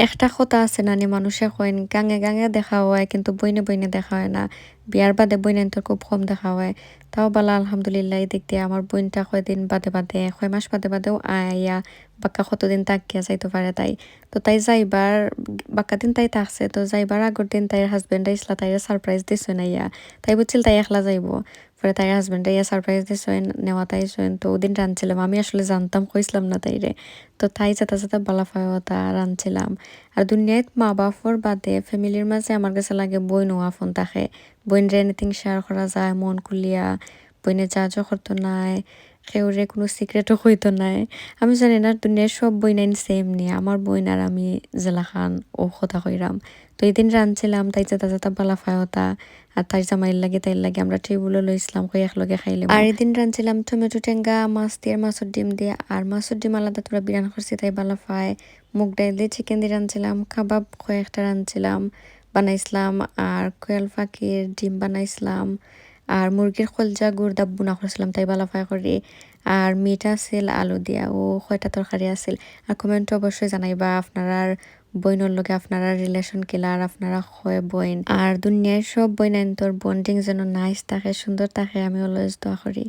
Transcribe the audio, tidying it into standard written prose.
একটা কথা আছে নানি মানুষে কইন গাঙে গাঙে দেখা হয় কিন্তু বইনে বইনে দেখা হয় না। বিয়ার বাদে বইনের তো খুব কম দেখা হয়। তাও বালা আলহামদুলিল্লাহ এই দিক দিয়ে আমার বোনটা কয়দিন বাদে বাদে কয় মাস বাদে বাদেও আইয়া বাক্কা কতদিন তাকিয়া যাইতে পারে তাই। তো তাই যাইবার বাক্কা দিন তাই থাকছে তো যাইবার আগর দিন তাইর হাজবেন্ডে ইসলা তাইরে সারপ্রাইজ দিছে না ইয়া। তাই বুঝছিল তাই একলা যাইবো। পরে তাইর হাজবেন্ডে ইয়া সারপ্রাইজ দিছেন নেওয়া তাইছেন তো ওদিন রানছিলাম আমি আসলে জানতাম কইছিলাম না তাইরে। তো তাই যেতা যেতা বালাফায় ওটা রানছিলাম। আর দুনিয়াত মা বাপর বাদে ফ্যামিলির মাঝে আমার কাছে লাগে বইনও আফন থাকে বইনরে এনিথিং শেয়ার করা যায় মন খুলিয়া বইনে যা যা করতো নাই কেউরে কোনো সিক্রেটও হইতো নাই আমি জানি না দুনিয়ার সব বইনাইন সেম নিয়ে আমার বইন আর আমি জেলা খান ও কথা কইরাম তো এই দিন রানছিলাম তাই যেতা যেতা বালা ফায়তা আর তাই জামাইর লাগে তাইর লাগে আমরা টেবিলও লইছিলাম কই একলগে খাইলাম আর এদিন রানছিলাম টমেটো টেঙ্গা মাছ দিয়ে মাছের ডিম দিয়ে আর মাছের ডিম আলাদা তোরা বিরান করছি তাই বালা ফায় মুগ ডাইল দিয়ে চিকেন দিয়ে রানছিলাম কাবাব কয়েকটা রানছিলাম বানাইছিলাম আর কোয়েল পাখির ডিম বানাইছিলাম আর মুরগির কলজা গুড়দা বুনা করছিলাম তাই বালা ফায় করে আর মিট আছিল আলু দিয়া ও কয়টা তরকারি আছিল আর কমেন্টে অবশ্যই জানাইবা আপনারা বইনের লগে আপনারা রিলেশন কিলা আর আপনারা হয় বইন আর দুনিয়ার সব বইন তোর বন্ডিং যেন নাইস থাকে সুন্দর থাকে আমি অলওয়েজ দোয়া করি।